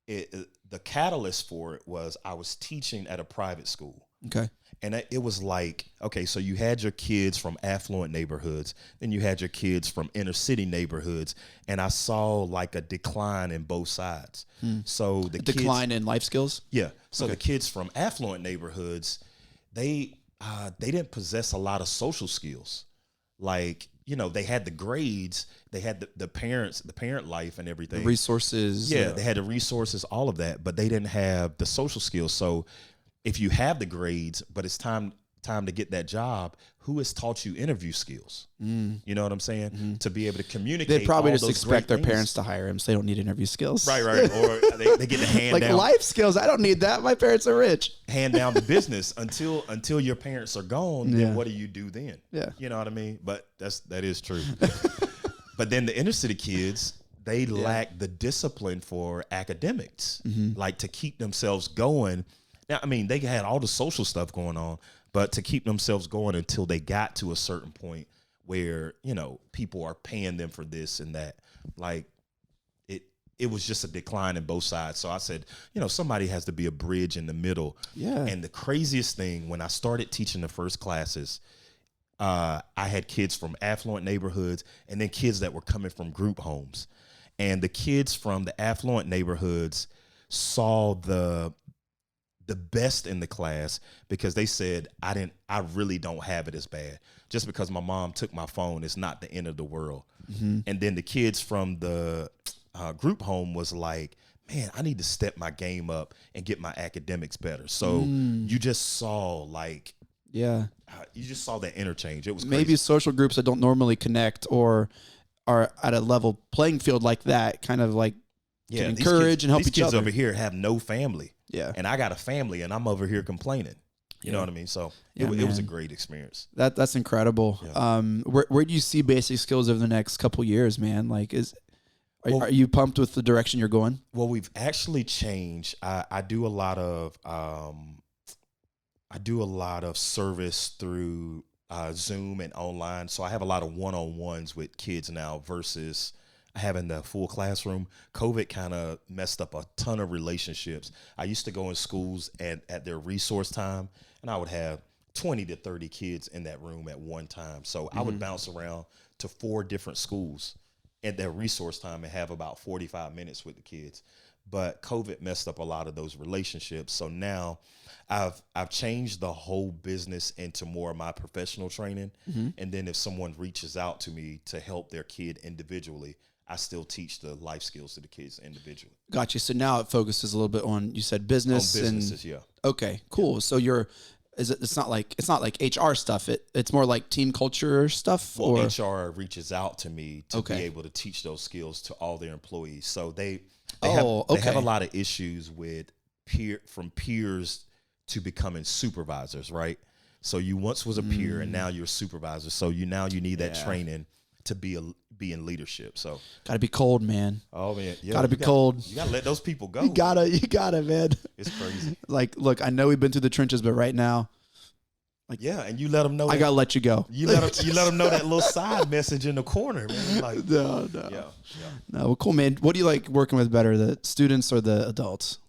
the catalyst for it was I was teaching at a private school. Okay. And it was like, okay, so you had your kids from affluent neighborhoods, then you had your kids from inner city neighborhoods, and I saw like a decline in both sides. So the decline in life skills? Yeah. So the kids from affluent neighborhoods, they didn't possess a lot of social skills. Like, they had the grades, they had the parent life and everything. The resources. Yeah, they had the resources, all of that, but they didn't have the social skills. So if you have the grades, but it's time to get that job, who has taught you interview skills? You know what I'm saying? To be able to communicate. They probably all just those expect their great things. parents to hire them, so they don't need interview skills. Right. Or they get the hand like down. life skills. I don't need that. My parents are rich. Hand down the business until your parents are gone. Then what do you do then? Yeah. You know what I mean? But that is true. But then the inner city kids, they lack the discipline for academics, like to keep themselves going. Now, I mean, they had all the social stuff going on, but to keep themselves going until they got to a certain point where, people are paying them for this and that, like it was just a decline in both sides. So I said, somebody has to be a bridge in the middle. Yeah. And the craziest thing, when I started teaching the first classes, I had kids from affluent neighborhoods and then kids that were coming from group homes. And the kids from the affluent neighborhoods saw the best in the class because they said, I really don't have it as bad. Just because my mom took my phone, it's not the end of the world. And then the kids from the group home was like, man, I need to step my game up and get my academics better. So you just saw you just saw that interchange. It was maybe crazy. Social groups that don't normally connect or are at a level playing field like that kind of like can encourage and help each other. These kids over here have no family. Yeah. And I got a family and I'm over here complaining. You know what I mean? So it was a great experience. That's incredible. Yeah. Where do you see basic skills over the next couple years, man? Like are you pumped with the direction you're going? Well, we've actually changed. I do a lot of service through Zoom and online. So I have a lot of one-on-ones with kids now versus having the full classroom. COVID kind of messed up a ton of relationships. I used to go in schools at their resource time, and I would have 20 to 30 kids in that room at one time. So I would bounce around to 4 different schools at their resource time and have about 45 minutes with the kids. But COVID messed up a lot of those relationships. So now I've changed the whole business into more of my professional training. And then if someone reaches out to me to help their kid individually, I still teach the life skills to the kids individually. Gotcha. So now it focuses a little bit on, you said business. On businesses, yeah. Okay, cool. Yeah. So it's not like HR stuff. It's more like team culture stuff. Well, or HR reaches out to me to be able to teach those skills to all their employees. So they have a lot of issues with peers to becoming supervisors, right? So you once was a peer and now you're a supervisor. So you need that training to be in leadership. So gotta be cold, man. Oh man, yeah, gotta be cold. You gotta let those people go. You gotta, man. It's crazy. Like, look, I know we've been through the trenches, but right now, and you let them know. I gotta let you go. You let them know that little side message in the corner, man. Like, no. Yeah. No, well, cool, man. What do you like working with better, the students or the adults?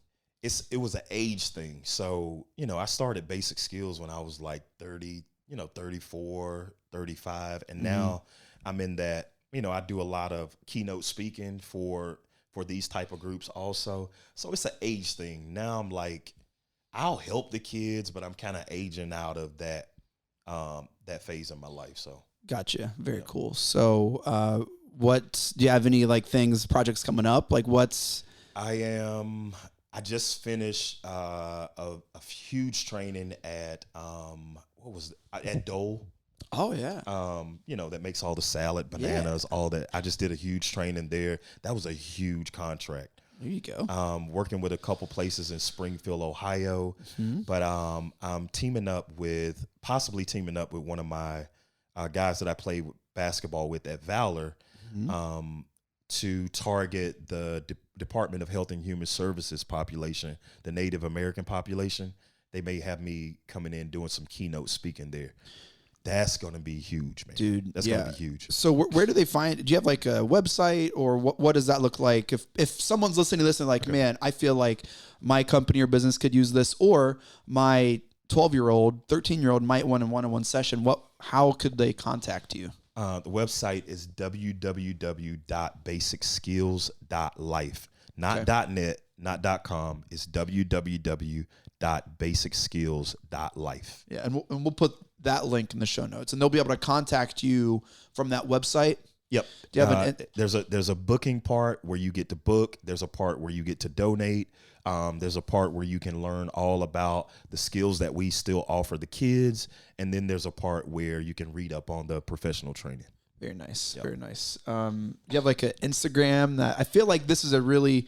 It was an age thing. So, I started basic skills when I was like 30, 34, 35. And now I'm in that, I do a lot of keynote speaking for for these type of groups also. So it's an age thing. Now I'm like, I'll help the kids, but I'm kind of aging out of that phase of my life. So gotcha. Very cool. So what do you have any like projects coming up? Like I just finished a huge training at at Dole. Oh yeah. That makes all the salad, bananas, all that. I just did a huge training there. That was a huge contract. There you go. Working with a couple places in Springfield, Ohio, but I'm possibly teaming up with one of my guys that I played basketball with at Valor, to target the Department of Health and Human Services population, the Native American population. They may have me coming in doing some keynote speaking there. That's going to be huge, man. Dude, that's going to be huge. So where do they find, do you have like a website, or what does that look like? If someone's listening to this and like, man, I feel like my company or business could use this, or my 12-year-old, 13-year-old might want a one-on-one session, how could they contact you? The website is www.basicskills.life. Not .net, not .com. It's www.basicskills.life. Yeah, and we'll put that link in the show notes, and they'll be able to contact you from that website. Yep. Do you have there's a booking part where you get to book. There's a part where you get to donate. There's a part where you can learn all about the skills that we still offer the kids. And then there's a part where you can read up on the professional training. Very nice. Yep. Very nice. You have like an Instagram that I feel like this is a really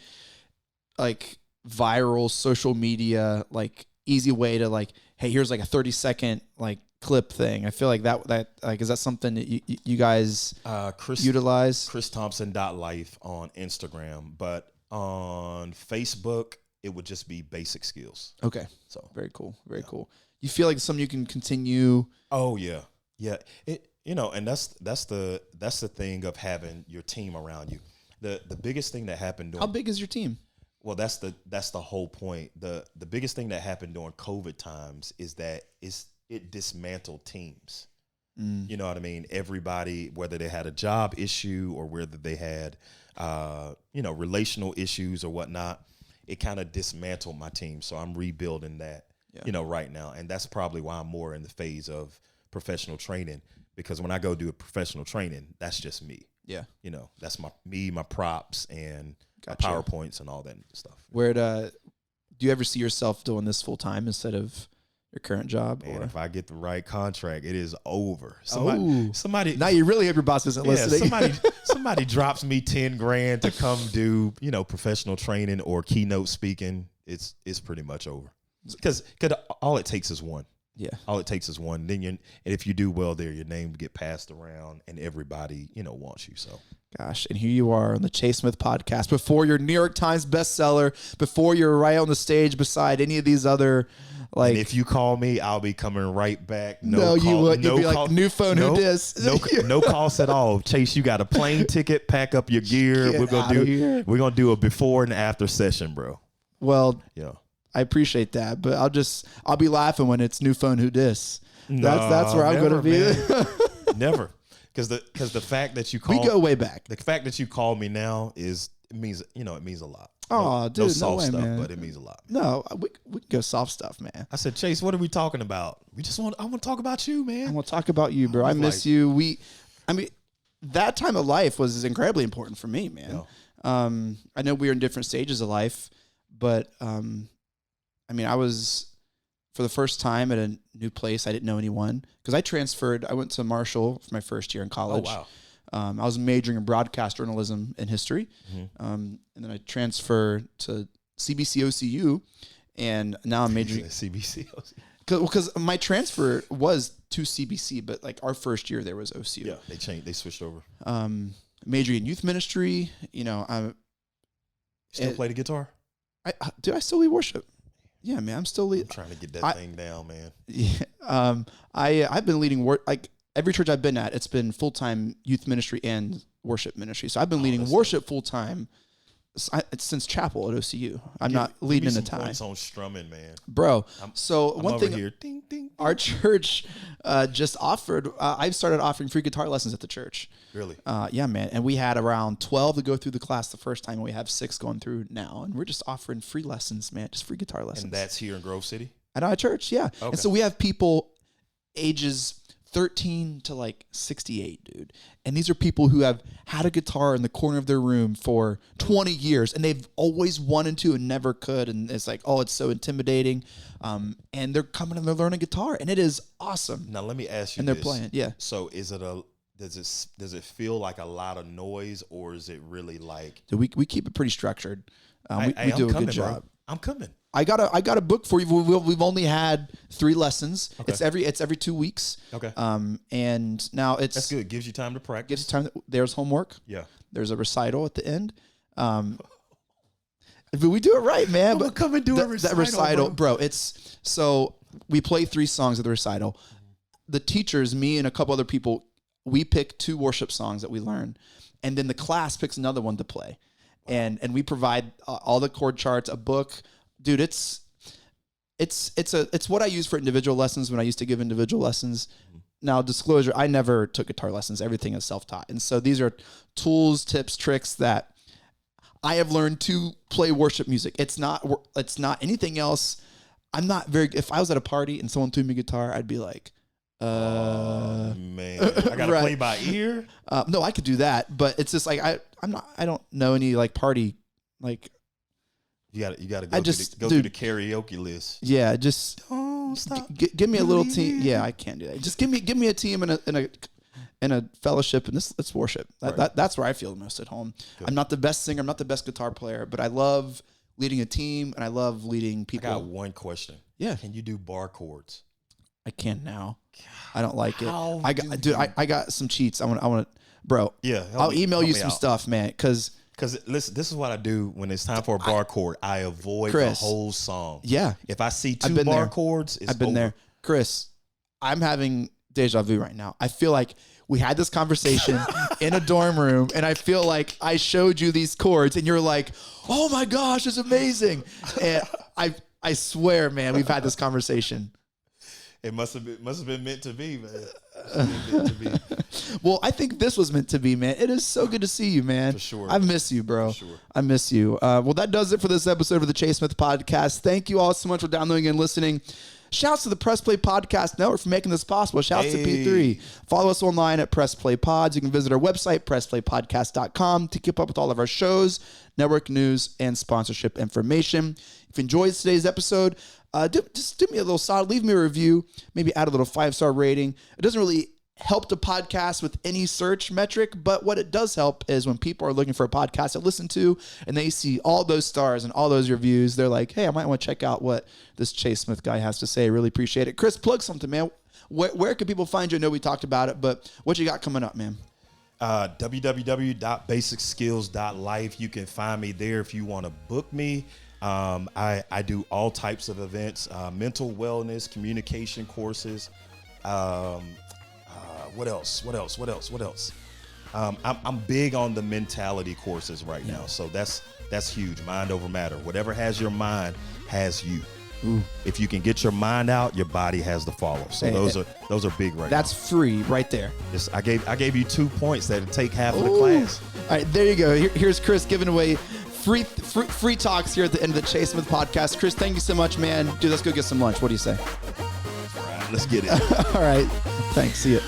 like viral social media, like easy way to like, hey, here's like a 30-second like clip thing. I feel like that like, is that something that you guys utilize? ChristThompson.life on Instagram, but on Facebook, it would just be Basic Skills. Okay. So very cool. Very cool. You feel like something you can continue? Oh yeah. Yeah. And that's the thing of having your team around you. The biggest thing that happened during, how big is your team? Well, that's the whole point. The biggest thing that happened during COVID times is that it dismantled teams. You know what I mean? Everybody, whether they had a job issue or whether they had relational issues or whatnot, it kind of dismantled my team. So I'm rebuilding that, right now. And that's probably why I'm more in the phase of professional training, because when I go do a professional training, that's just me. Yeah. That's my props and my PowerPoints and all that stuff. Do you ever see yourself doing this full time instead of your current job? And if I get the right contract, it is over. Somebody now you really hope your boss isn't listening. Somebody drops me $10,000 to come do, professional training or keynote speaking. It's pretty much over. Because all it takes is one. Yeah. All it takes is one. Then and if you do well there, your name get passed around and everybody, wants you. So gosh, and here you are on the Chase Smith podcast, before your New York Times bestseller, before you're right on the stage beside any of these other, like, and if you call me, I'll be coming right back. No, you would. You'd be like, new phone, who dis? No cost at all. Chase, you got a plane ticket, pack up your gear. We're gonna do a before and after session, bro. Well, I appreciate that, but I'll be laughing when it's new phone, who dis. That's where I'm gonna be. Never. Because the fact that you call, we go way back. The fact that you call me now it means a lot. Oh, dude, no soft way, stuff, man. but it means a lot. No, we can go soft stuff, man. I said, Chase, what are we talking about? I want to talk about you, man. I want to talk about you, bro. I miss you. That time of life was incredibly important for me, man. Yeah. I know we were in different stages of life, but I was, for the first time, at a new place. I didn't know anyone because I transferred. I went to Marshall for my first year in college. Oh, wow. I was majoring in broadcast journalism and history. And then I transferred to CBC OCU, and now I'm majoring CBC OCU. Because my transfer was to CBC, but like our first year there was OCU. Yeah, they changed. They switched over. Majoring in youth ministry. Still play the guitar? I still lead worship. Yeah, man, I'm still leading. I'm trying to get that thing down, man. Yeah, I've been leading work. Like every church I've been at, it's been full-time youth ministry and worship ministry. So I've been leading worship full-time since chapel at OCU. I'm not leading in the time. Points on strumming, man. Bro. I'm one over thing here, ding, ding, our church just offered. I've started offering free guitar lessons at the church. Really? Yeah, man. And we had around 12 to go through the class the first time. And we have 6 going through now, and we're just offering free lessons, man. Just free guitar lessons. And that's here in Grove City? At our church, yeah. Okay. And so we have people ages 13 to like 68, dude. And these are people who have had a guitar in the corner of their room for 20 years, and they've always wanted to and never could. And it's like, oh, it's so intimidating. And they're coming and they're learning guitar, and it is awesome. Now let me ask you and they're playing, yeah. So is it does it feel like a lot of noise, or is it really like? We keep it pretty structured. We do a good job. Bro. I'm coming. I got a book for you. We've only had 3 lessons. Okay. It's every 2 weeks. Okay. And now that's good. Gives you time to practice. Gives you time. There's homework. Yeah. There's a recital at the end. But we do it right, man. But come and do a recital. That recital, bro. It's so we play 3 songs at the recital. The teachers, me and a couple other people, we pick 2 worship songs that we learn, and then the class picks another one to play, and we provide all the chord charts, a book. Dude, it's what I use for individual lessons when I used to give individual lessons. Now, disclosure, I never took guitar lessons. Everything is self-taught. And so these are tools, tips, tricks that I have learned to play worship music. It's not anything else. I'm not if I was at a party and someone threw me a guitar, I'd be like, man, I gotta play by ear. No, I could do that, but it's just like I don't know any like party like. You gotta go through the karaoke list. Yeah, just don't stop. Give me a little team. Yeah, I can't do that. Just give me a team in a fellowship, and let's worship. That's where I feel most at home. Good. I'm not the best singer. I'm not the best guitar player, but I love leading a team, and I love leading people. I got one question. Yeah, can you do bar chords? I can now. I don't like it. I got some cheats. I want bro. Yeah, I'll email you some stuff, man, because listen, this is what I do when it's time for a bar chord. I avoid the whole song. Yeah. If I see 2 bar chords, it's I've been over. there. Chris, I'm having deja vu right now. I feel like we had this conversation in a dorm room, and I feel like I showed you these chords, and you're like, oh my gosh, it's amazing. And I swear, man, we've had this conversation. It must have been meant to be, man. Well, I think this was meant to be, man. It is so good to see you, man. For sure. I miss you, bro. For sure. I miss you. Well, that does it for this episode of the Chase Smith Podcast. Thank you all so much for downloading and listening. Shouts to the Press Play Podcast Network for making this possible. Shouts to P3. Follow us online at Press Play Pods. You can visit our website, pressplaypodcast.com, to keep up with all of our shows, network news, and sponsorship information. If you enjoyed today's episode, just do me a little solid. Leave me a review. Maybe add a little 5-star rating. It doesn't really help the podcast with any search metric, but what it does help is when people are looking for a podcast to listen to and they see all those stars and all those reviews, they're like, hey, I might want to check out what this Chase Smith guy has to say. Really appreciate it. Chris, plug something, man. Where can people find you? I know we talked about it, but what you got coming up, man? www.basicskills.life. You can find me there if you want to book me. I do all types of events, mental wellness, communication courses. What else? I'm big on the mentality courses right now. So that's huge. Mind over matter. Whatever has your mind has you. Ooh. If you can get your mind out, your body has to follow. So those are big right now. That's free right there. Just I gave you 2 points that'll take half of the class. All right, there you go. Here's Chris giving away free talks here at the end of the Chase Smith Podcast. Chris, thank you so much, man. Dude, let's go get some lunch. What do you say? All right, let's get it. All right. Thanks. See you.